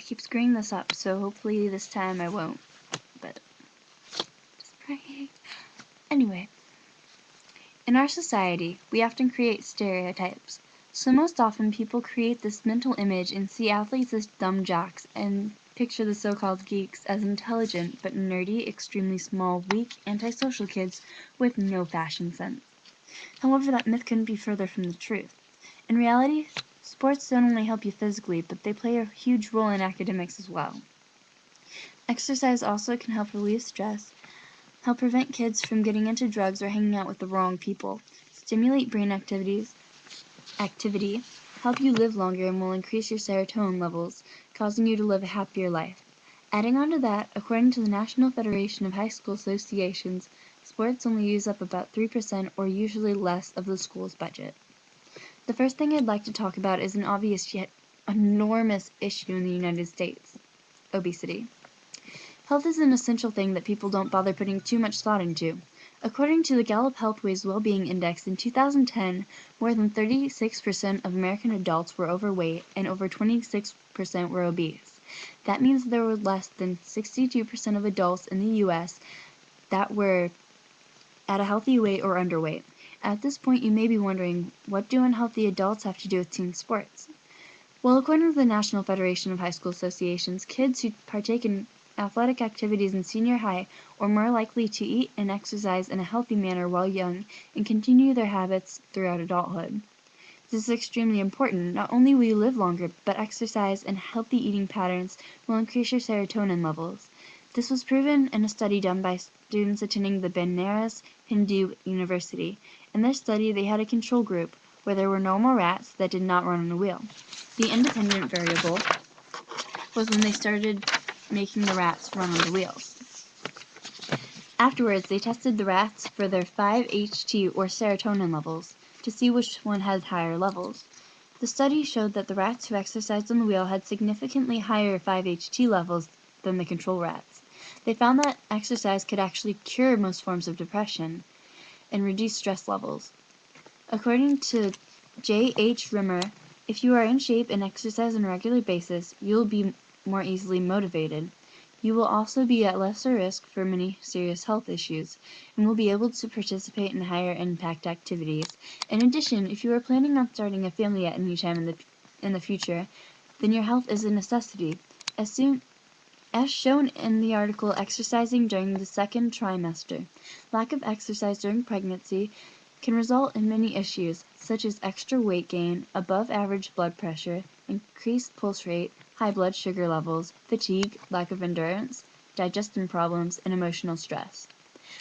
keep screwing this up, so hopefully this time I won't. But just praying. Anyway, in our society, we often create stereotypes. So most often people create this mental image and see athletes as dumb jocks and picture the so-called geeks as intelligent but nerdy, extremely small, weak, antisocial kids with no fashion sense. However, that myth couldn't be further from the truth. In reality, sports don't only help you physically, but they play a huge role in academics as well. Exercise also can help relieve stress, help prevent kids from getting into drugs or hanging out with the wrong people, stimulate brain activity, help you live longer, and will increase your serotonin levels, causing you to live a happier life. Adding on to that, according to the National Federation of High School Associations, sports only use up about 3% or usually less of the school's budget. The first thing I'd like to talk about is an obvious yet enormous issue in the United States: obesity. Health is an essential thing that people don't bother putting too much thought into. According to the Gallup Healthways Wellbeing Index in 2010, more than 36% of American adults were overweight and over 26% were obese. That means there were less than 62% of adults in the U.S. that were at a healthy weight or underweight. At this point, you may be wondering, what do unhealthy adults have to do with team sports? Well, according to the National Federation of High School Associations, kids who partake in athletic activities in senior high are more likely to eat and exercise in a healthy manner while young and continue their habits throughout adulthood. This is extremely important. Not only will you live longer, but exercise and healthy eating patterns will increase your serotonin levels. This was proven in a study done by students attending the Banaras Hindu University. In their study, they had a control group where there were normal rats that did not run on a wheel. The independent variable was when they started making the rats run on the wheels. Afterwards, they tested the rats for their 5-HT or serotonin levels to see which one had higher levels. The study showed that the rats who exercised on the wheel had significantly higher 5-HT levels than the control rats. They found that exercise could actually cure most forms of depression and reduce stress levels. According to J.H. Rimmer, if you are in shape and exercise on a regular basis, you will be more easily motivated. You will also be at lesser risk for many serious health issues, and will be able to participate in higher impact activities. In addition, if you are planning on starting a family at any time in the future, then your health is a necessity. As shown in the article Exercising During the Second Trimester, lack of exercise during pregnancy can result in many issues, such as extra weight gain, above average blood pressure, increased pulse rate, high blood sugar levels, fatigue, lack of endurance, digestion problems, and emotional stress.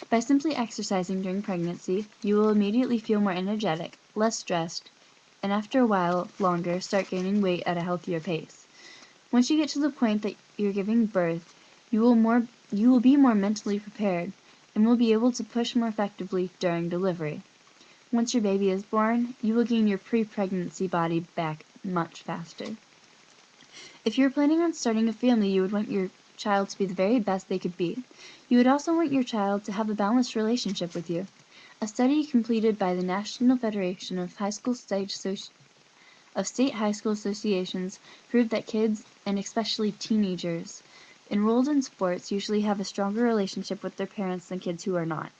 By simply exercising during pregnancy, you will immediately feel more energetic, less stressed, and after a while longer start gaining weight at a healthier pace. Once you get to the point that you're giving birth, you will be more mentally prepared and will be able to push more effectively during delivery. Once your baby is born, you will gain your pre-pregnancy body back much faster. If you're planning on starting a family, you would want your child to be the very best they could be. You would also want your child to have a balanced relationship with you. A study completed by the National Federation of State High School Associations proved that kids, and especially teenagers, enrolled in sports usually have a stronger relationship with their parents than kids who are not.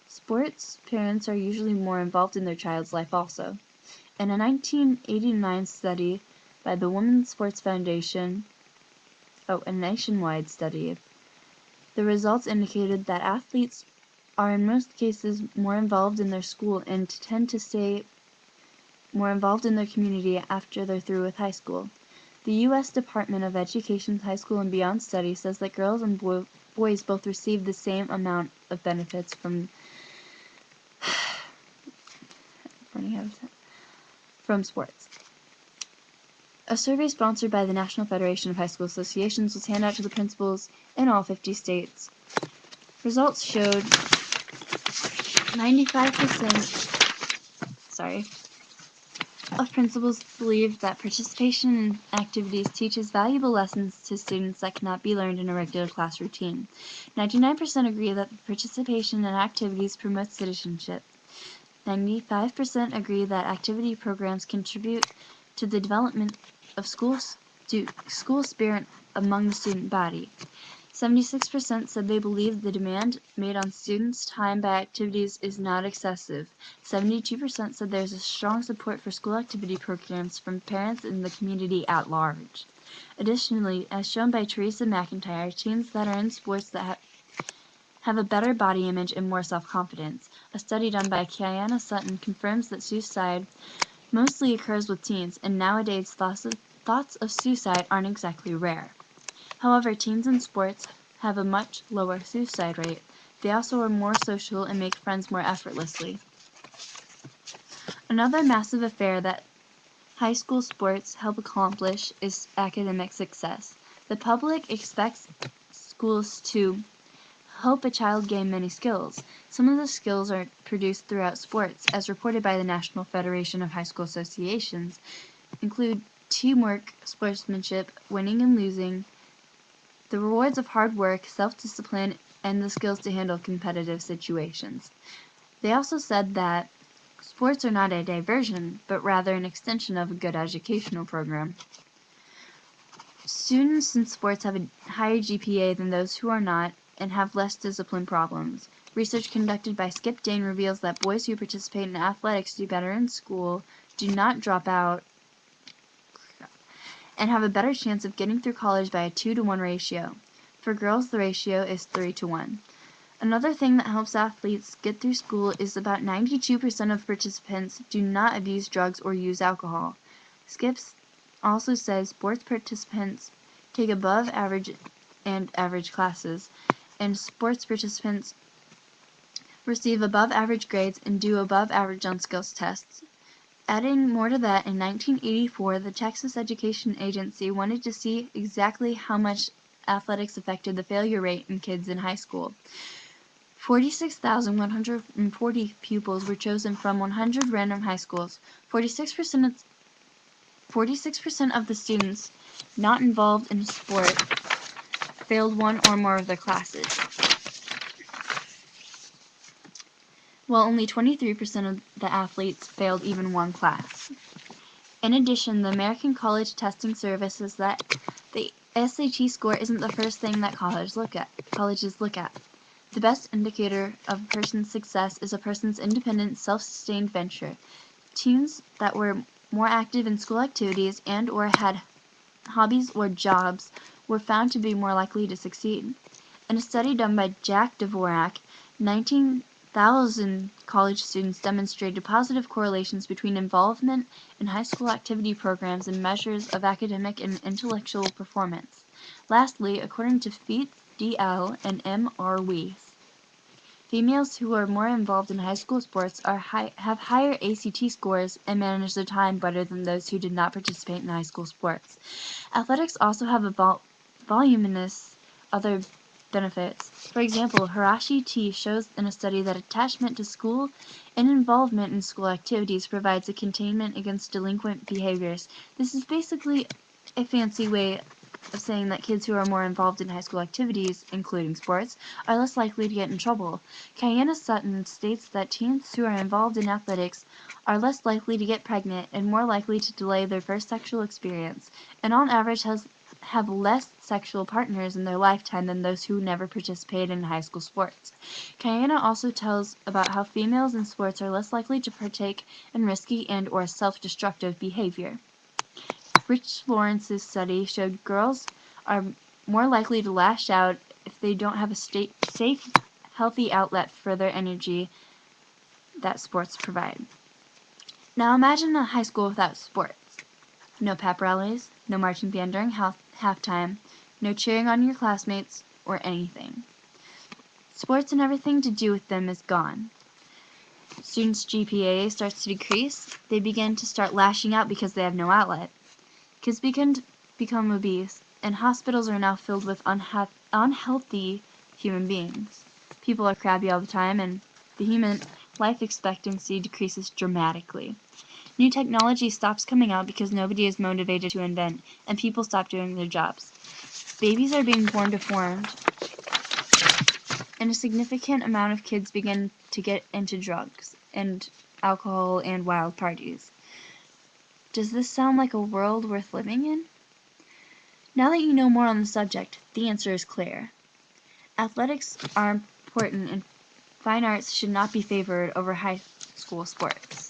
Sports parents are usually more involved in their child's life also. In a 1989 study by the Women's Sports Foundation, a nationwide study, the results indicated that athletes are in most cases more involved in their school and tend to stay more involved in their community after they're through with high school. The U.S. Department of Education's High School and Beyond study says that girls and boys both receive the same amount of benefits from sports. A survey sponsored by the National Federation of High School Associations was handed out to the principals in all 50 states. Results showed 95% of principals believed that participation in activities teaches valuable lessons to students that cannot be learned in a regular class routine. 99% agree that participation in activities promotes citizenship. 95% agree that activity programs contribute to the development of school spirit among the student body. 76% said they believe the demand made on students' time by activities is not excessive. 72% said there's a strong support for school activity programs from parents and the community at large. Additionally, as shown by Teresa McIntyre, teens that are in sports that have a better body image and more self-confidence. A study done by Kiana Sutton confirms that suicide mostly occurs with teens, and nowadays thoughts of suicide aren't exactly rare. However, teens in sports have a much lower suicide rate. They also are more social and make friends more effortlessly. Another massive affair that high school sports help accomplish is academic success. The public expects schools to help a child gain many skills. Some of the skills are produced throughout sports, as reported by the National Federation of High School Associations, include teamwork, sportsmanship, winning and losing, the rewards of hard work, self-discipline, and the skills to handle competitive situations. They also said that sports are not a diversion, but rather an extension of a good educational program. Students in sports have a higher GPA than those who are not and have less discipline problems. Research conducted by Skip Dane reveals that boys who participate in athletics do better in school, do not drop out, and have a better chance of getting through college by a 2-to-1 ratio. For girls, the ratio is 3-to-1. Another thing that helps athletes get through school is about 92% of participants do not abuse drugs or use alcohol. Skips also says sports participants take above average and average classes, and sports participants receive above average grades and do above average on skills tests. Adding more to that, in 1984, the Texas Education Agency wanted to see exactly how much athletics affected the failure rate in kids in high school. 46,140 pupils were chosen from 100 random high schools. 46% of the students not involved in a sport failed one or more of their classes, while only 23% of the athletes failed even one class. In addition, the American College Testing Service says that the SAT score isn't the first thing that colleges look at. The best indicator of a person's success is a person's independent, self-sustained venture. Teens that were more active in school activities and or had hobbies or jobs were found to be more likely to succeed. In a study done by Jack Dvorak, 19,000 college students demonstrated positive correlations between involvement in high school activity programs and measures of academic and intellectual performance. Lastly, according to Feats, D.L., and M.R. Weiss, females who are more involved in high school sports have higher ACT scores and manage their time better than those who did not participate in high school sports. Athletics also have a voluminous other benefits. For example, Hirashi T. shows in a study that attachment to school and involvement in school activities provides a containment against delinquent behaviors. This is basically a fancy way of saying that kids who are more involved in high school activities, including sports, are less likely to get in trouble. Kiana Sutton states that teens who are involved in athletics are less likely to get pregnant and more likely to delay their first sexual experience, and on average have less sexual partners in their lifetime than those who never participated in high school sports. Kiana also tells about how females in sports are less likely to partake in risky and or self-destructive behavior. Rich Lawrence's study showed girls are more likely to lash out if they don't have a safe, healthy outlet for their energy that sports provide. Now imagine a high school without sports. No pep rallies, no marching band during halftime, no cheering on your classmates, or anything. Sports and everything to do with them is gone. Students' GPA starts to decrease. They begin to start lashing out because they have no outlet. Kids begin to become obese, and hospitals are now filled with unhealthy human beings. People are crabby all the time, and the human life expectancy decreases dramatically. New technology stops coming out because nobody is motivated to invent, and people stop doing their jobs. Babies are being born deformed, and a significant amount of kids begin to get into drugs and alcohol and wild parties. Does this sound like a world worth living in? Now that you know more on the subject, the answer is clear. Athletics are important and fine arts should not be favored over high school sports.